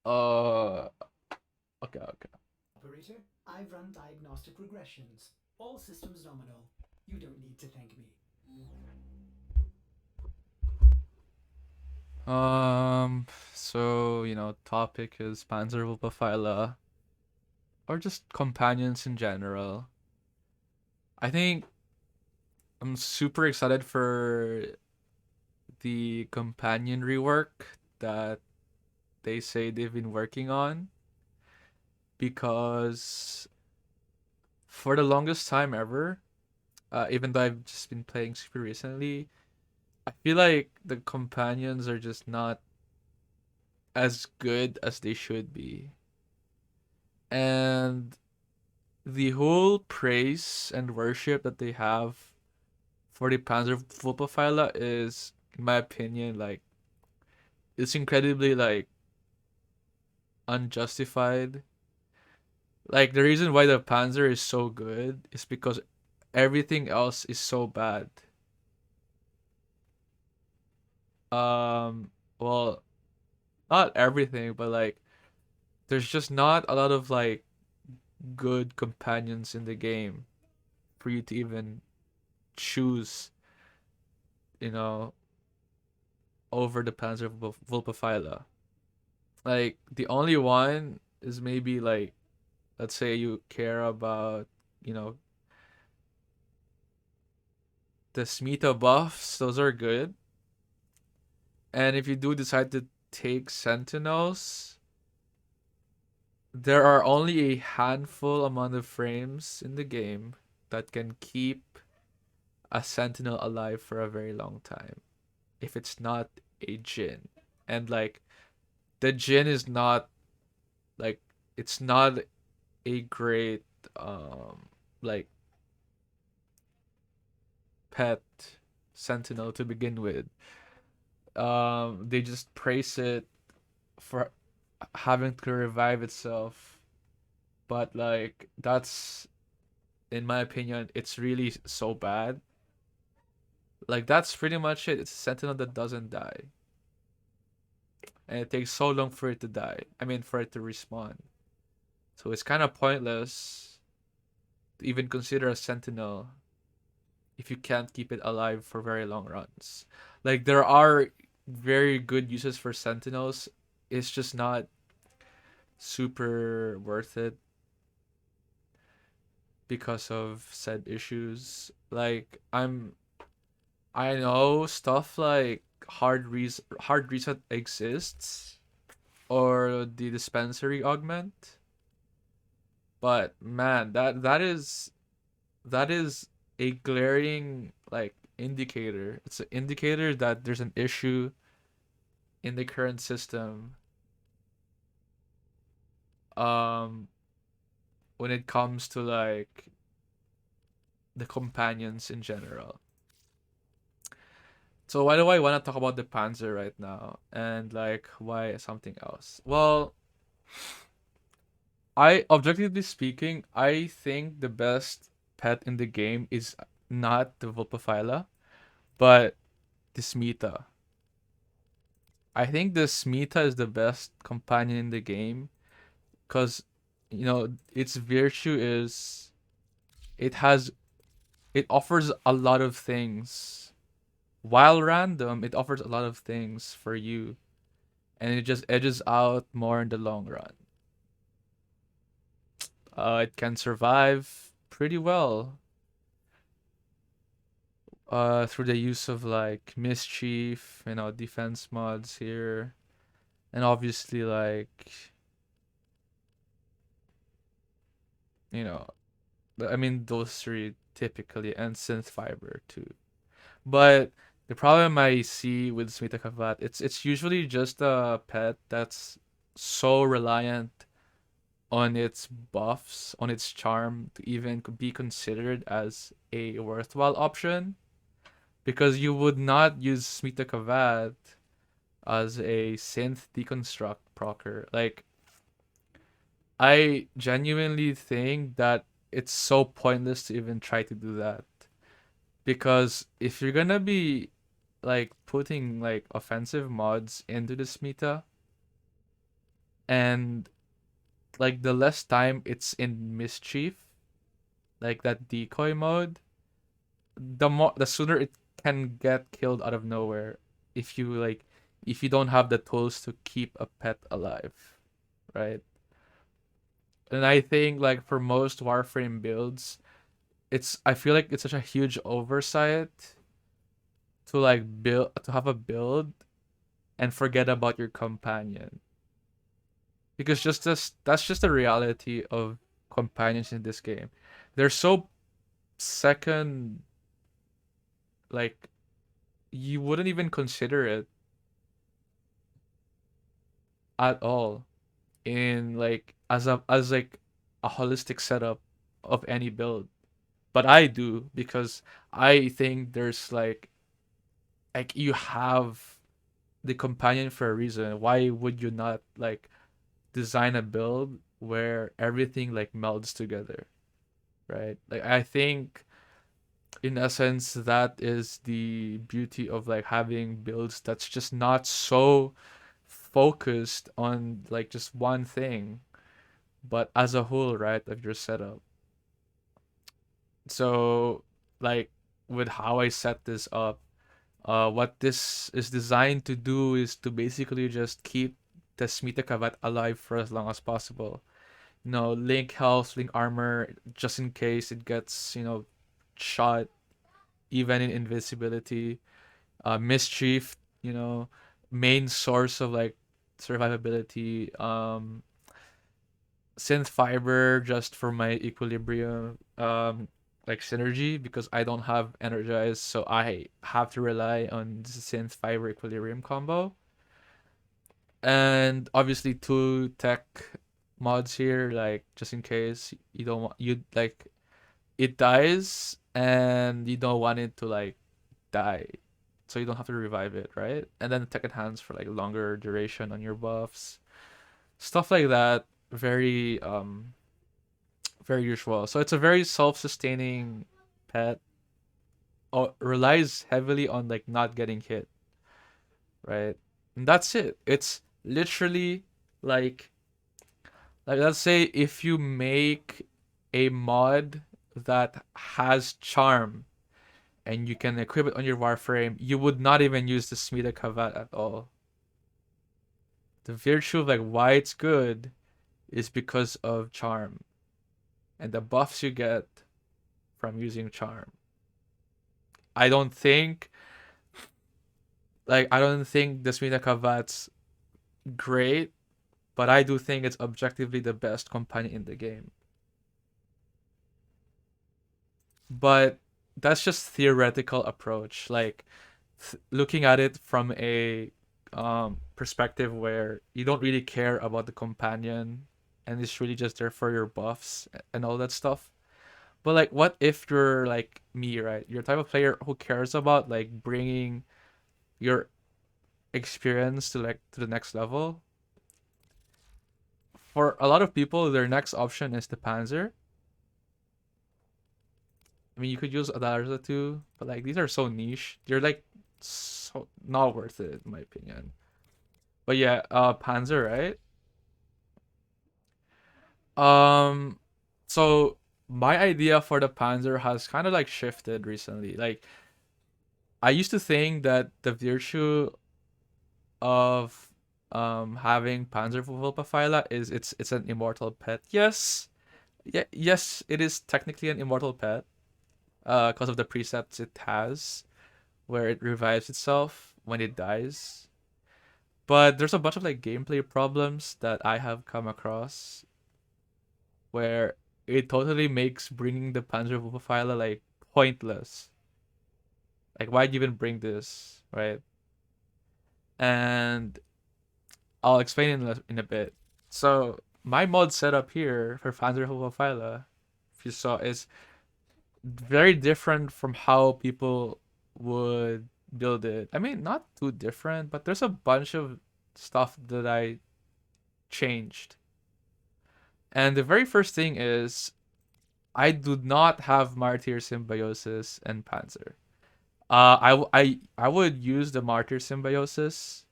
Uh, okay, okay. Operator, I've run diagnostic regressions. All systems nominal. You don't need to thank me. So, topic is Panzerwolfeile, or just companions in general. I think I'm super excited for the companion rework that they say they've been working on because for the longest time ever, even though I've just been playing super recently, I feel like the companions are just not as good as they should be. And the whole praise and worship that they have for the Panzerwolfeile is, in my opinion, like it's incredibly like unjustified. Like the reason why the Panzer is so good is because everything else is so bad. Um, well, not everything, but like there's just not a lot of like good companions in the game for you to even choose, you know, over the Panzerwolfeile. Like the only one is maybe like, let's say you care about, you know, the Smita buffs, those are good. And if you do decide to take Sentinels, there are only a handful amount of frames in the game that can keep a Sentinel alive for a very long time. If it's not a Jin. And like the Jin is not like it's not a great like pet Sentinel to begin with. They just praise it for having to revive itself, but like that's, in my opinion, it's really so bad. Like that's pretty much it. It's a Sentinel that doesn't die, and it takes so long for it to die. I mean, for it to respawn. So it's kind of pointless to even consider a Sentinel if you can't keep it alive for very long runs. Like there are very good uses for Sentinels. It's just not super worth it because of said issues. Like I know stuff like hard reset exists, or the dispensary augment, but man, that is a glaring like indicator. It's an indicator that there's an issue in the current system um when it comes to like the companions in general. So why do I want to talk about the Panzer right now and like why something else? Well, I objectively speaking, I think the best pet in the game is not the Vulpaphyla, but the Smita. I think the Smita is the best companion in the game because its virtue is it has it offers a lot of things. While random, it offers a lot of things for you, and it just edges out more in the long run. It can survive pretty well through the use of like mischief, defense mods here, and obviously like you know, I mean those three typically, and synth fiber too. But the problem I see with Smita Kavat, it's usually just a pet that's so reliant on its buffs, on its charm to even be considered as a worthwhile option. Because you would not use Smita Kavat as a synth deconstruct procer. Like, I genuinely think that it's so pointless to even try to do that. Because if you're gonna be like putting like offensive mods into the Smita, and like the less time it's in mischief, like that decoy mode, the sooner it can get killed out of nowhere if you like if you don't have the tools to keep a pet alive, right? And I think like for most Warframe builds, I feel like it's such a huge oversight to like build to have a build and forget about your companion. Because just this that's just the reality of companions in this game. They're so second, like you wouldn't even consider it at all in like as like a holistic setup of any build. But I do because I think there's like you have the companion for a reason. Why would you not like design a build where everything like melds together, right? Like I think in essence that is the beauty of like having builds that's just not so focused on like just one thing, but as a whole, right, of your setup. So like with how I set this up, what this is designed to do is to basically just keep the Smita Kavat alive for as long as possible. Link health, link armor, just in case it gets, shot, even in invisibility. Mischief, main source of like survivability. Synth fiber just for my equilibrium, like synergy because I don't have energize, so I have to rely on the synth fiber equilibrium combo. And obviously two tech mods here, like just in case you don't want you like it dies and you don't want it to like die, so you don't have to revive it, right? And then tech enhance for like longer duration on your buffs, stuff like that. Very very usual. So it's a very self-sustaining pet. Relies heavily on like not getting hit, right? And that's it. It's literally like let's say if you make a mod that has charm and you can equip it on your Warframe, you would not even use the Smita Kavat at all. The virtue of like why it's good is because of charm and the buffs you get from using charm. I don't think I don't think the Smita Kavat's great, but I do think it's objectively the best companion in the game. But that's just theoretical approach. Like looking at it from a perspective where you don't really care about the companion and it's really just there for your buffs and all that stuff. But like, what if you're like me, right? You're the type of player who cares about like bringing your experience to like to the next level. For a lot of people, their next option is the Panzer. I mean, you could use Adarza too, but like these are so niche. They're like so not worth it in my opinion. But yeah, Panzer, right? Um, so my idea for the Panzer has kind of like shifted recently. Like I used to think that the virtue of having Panzer Vulpaphyla is it's an immortal pet. Yes, yeah, yes, it is technically an immortal pet. Because of the precepts it has, where it revives itself when it dies. But there's a bunch of like gameplay problems that I have come across where it totally makes bringing the Panzer Wupperfile like pointless. Like why'd you even bring this, right? And I'll explain in a bit. So my mod setup here for Panzer Wupperfile, if you saw, is very different from how people would build it. I mean, not too different, but there's a bunch of stuff that I changed. And the very first thing is I do not have Martyr Symbiosis and Panzer. I would use the Martyr Symbiosis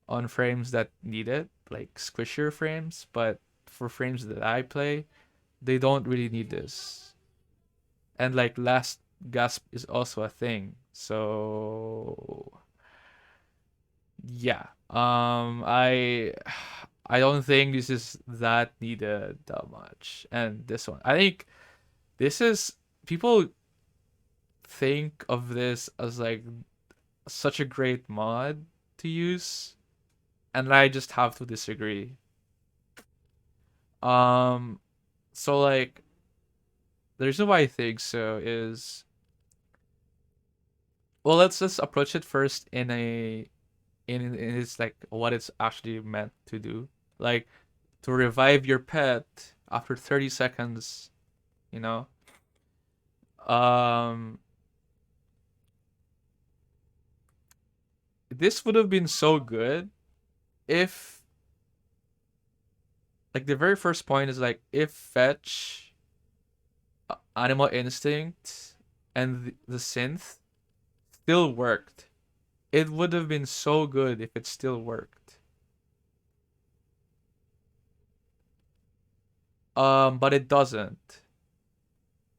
on frames that need it, like squishier frames, but for frames that I play, they don't really need this. And like last gasp is also a thing. So yeah. I don't think this is that needed that much. And this one, I think this is people think of this as like such a great mod to use, and I just have to disagree. Um, so like the reason why I think so is, well, let's just approach it first in in its like what it's actually meant to do. Like to revive your pet after 30 seconds, you know. Um this would have been so good if, like, the very first point is like if fetch, animal instinct, and the synth still worked. It would have been so good if it still worked. But it doesn't,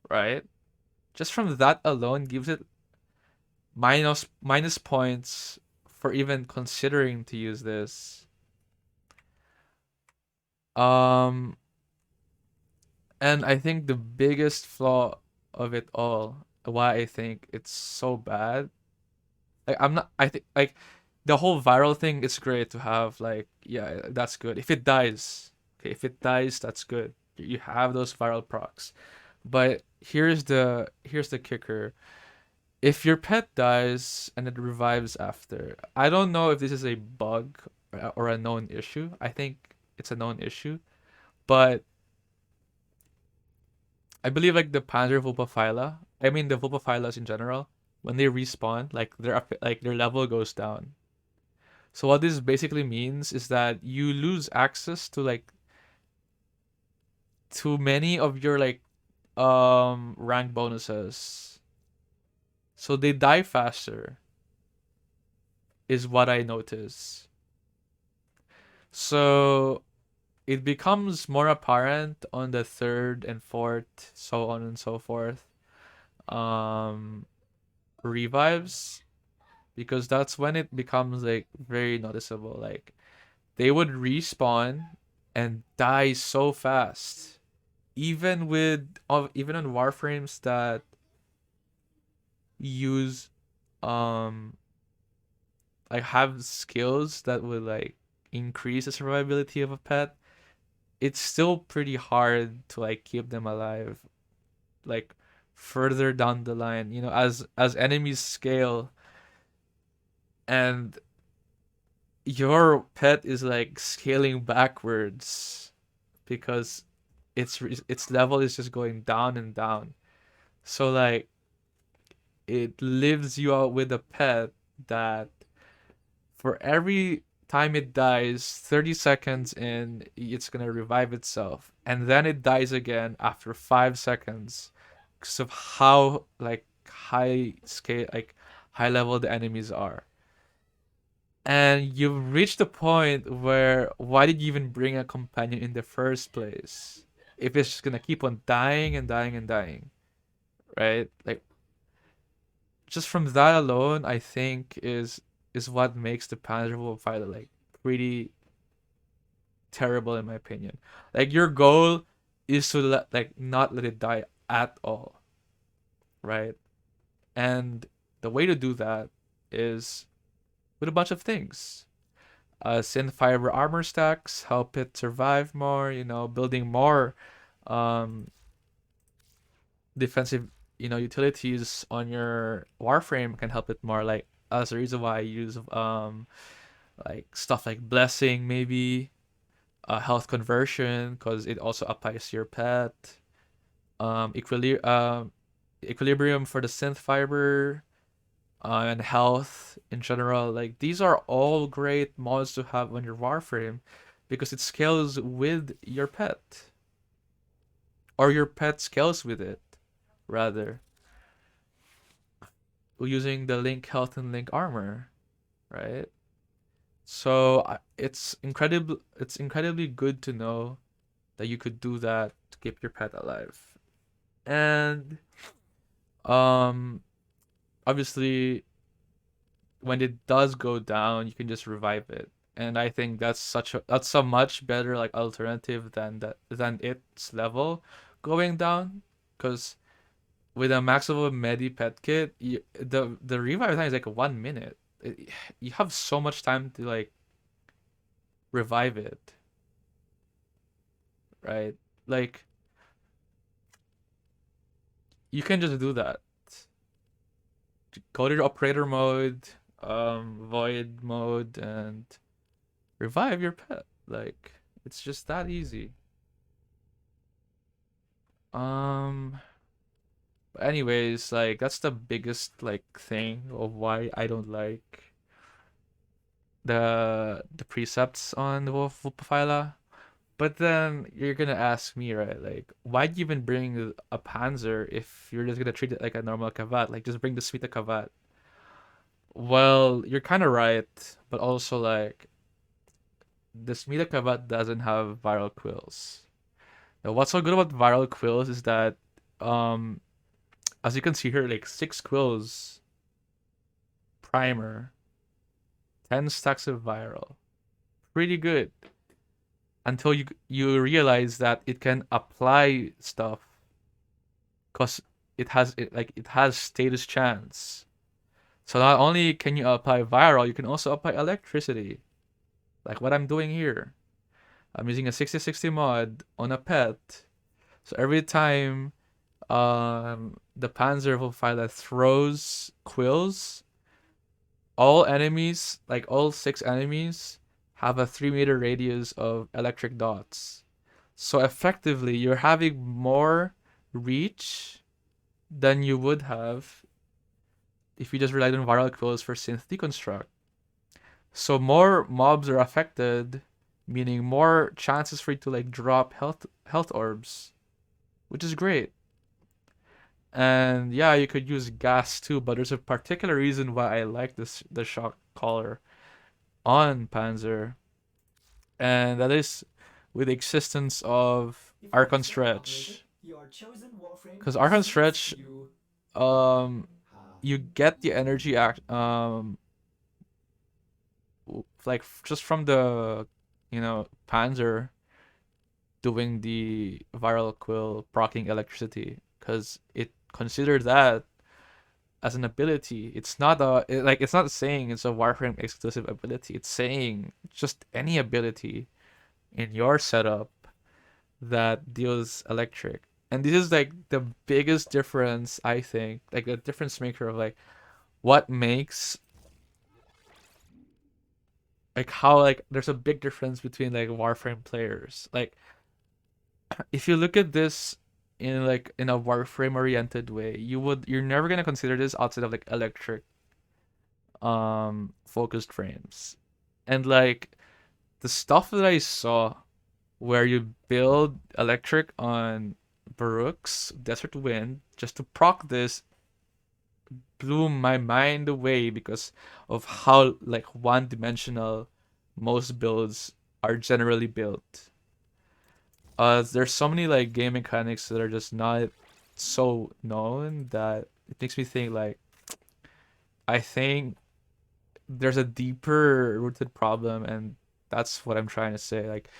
right? Just from that alone gives it minus points for even considering to use this. Um, and I think the biggest flaw of it all, why I think it's so bad, like I'm not, I think like the whole viral thing is great to have. Like, yeah, that's good. If it dies, okay, if it dies, that's good. You have those viral procs. But here's the kicker. If your pet dies and it revives after, I don't know if this is a bug or a known issue. I think it's a known issue, but I believe like the Panzer Vulpaphyla, I mean the Vulpaphylas in general, when they respawn, like their level goes down. So what this basically means is that you lose access to like too many of your like rank bonuses. So they die faster is what I notice. So it becomes more apparent on the third and fourth, so on and so forth, um, revives, because that's when it becomes like very noticeable. Like they would respawn and die so fast, even even on warframes that use um like have skills that would like increase the survivability of a pet. It's still pretty hard to like keep them alive, like further down the line, as enemies scale and your pet is like scaling backwards because its level is just going down and down. So like it lives you out with a pet that for every time it dies 30 seconds in, it's gonna revive itself, and then it dies again after 5 seconds because of how like high scale, like high level the enemies are. And you've reached the point where why did you even bring a companion in the first place if it's just gonna keep on dying and dying and dying, right? Like just from that alone, I think is what makes the Panzer fighter like pretty terrible in my opinion. Like your goal is to like not let it die at all, right? And the way to do that is with a bunch of things. Synth fiber armor stacks help it survive more. Building more um, defensive, utilities on your Warframe can help it more. Like as a reason why I use like stuff like blessing, maybe health conversion, because it also applies to your pet. Equilibrium for the synth fiber, and health in general. Like these are all great mods to have on your Warframe because it scales with your pet, or your pet scales with it, rather, using the link health and link armor, right? So it's incredibly good to know that you could do that to keep your pet alive. And um obviously when it does go down, you can just revive it. And I think that's a much better like alternative than its level going down, because with a maximum medi pet kit, the revive time is like 1 minute. You have so much time to like revive it, right? Like you can just do that. Go to operator mode, void mode, and revive your pet. Like it's just that easy. Um, but anyways, like that's the biggest like thing of why I don't like the precepts on the Wolfphyla. But then you're gonna ask me, right? Like, why'd you even bring a Panzer if you're just gonna treat it like a normal Kavat? Like, just bring the Smita Kavat. Well, you're kind of right, but also like the Smita Kavat doesn't have viral quills. Now, what's so good about viral quills is that, um, as you can see here, like 6 quills primer, 10 stacks of viral, pretty good. Until you realize that it can apply stuff, cause it has status chance. So not only can you apply viral, you can also apply electricity, like what I'm doing here. I'm using a 6060 mod on a pet. So every time the Panzer Wolfile throws quills, all enemies, like all 6 enemies, have a 3 meter radius of electric dots. So effectively, you're having more reach than you would have if you just relied on viral quills for synth deconstruct. So more mobs are affected, meaning more chances for you to like drop health orbs, which is great. And yeah, you could use gas too, but there's a particular reason why I like the shock collar on Panzer, and that is with the existence of If you Archon accept the operator, Stretch. your chosen Warframe Because Archon sweeps Stretch, you. um, Ha. you get the energy act, like just from the, Panzer doing the viral quill proccing electricity, because it considered that as an ability. It's not saying it's a Warframe exclusive ability. It's saying just any ability in your setup that deals electric. And this is like the biggest difference, I think, like the difference maker of like what makes like how like there's a big difference between like Warframe players. Like if you look at this in a Warframe oriented way, you're never gonna consider this outside of like electric focused frames. And like the stuff that I saw where you build electric on Baruch's Desert Wind just to proc this blew my mind away because of how like one-dimensional most builds are generally built. There's so many like game mechanics that are just not so known that it makes me think like I think there's a deeper rooted problem, and that's what I'm trying to say. Like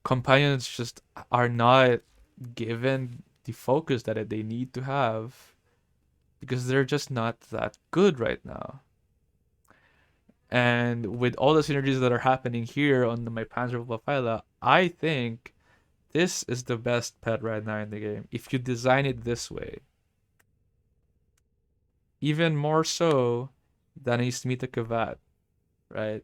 companions just are not given the focus that they need to have because they're just not that good right now. And with all the synergies that are happening here on my Panzer Wolfila, I think this is the best pet right now in the game. If you design it this way, even more so than a Smita Kavat, right?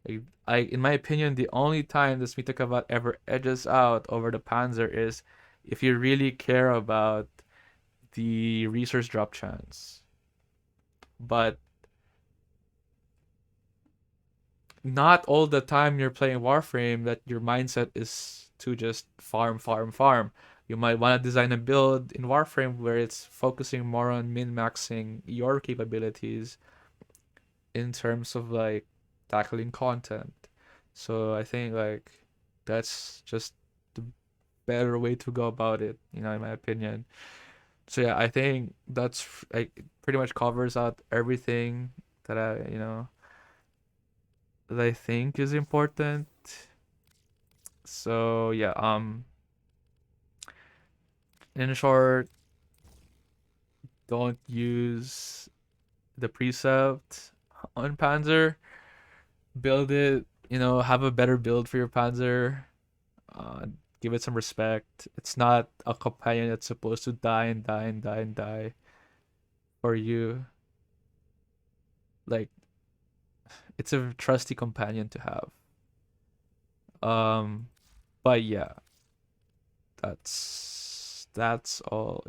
In my opinion, the only time the Smita Kavat ever edges out over the Panzer is if you really care about the resource drop chance. But not all the time you're playing Warframe that your mindset is to just farm, farm, farm. You might want to design a build in Warframe where it's focusing more on min maxing your capabilities in terms of like tackling content. So I think like that's just the better way to go about it, in my opinion. So yeah, I think that's like pretty much covers out everything that I think is important. So yeah, in short, don't use the precept on Panzer. Build it, have a better build for your Panzer. Uh, Give it some respect. It's not a companion that's supposed to die and die and die and die for you. Like, it's a trusty companion to have. Um, but yeah, that's all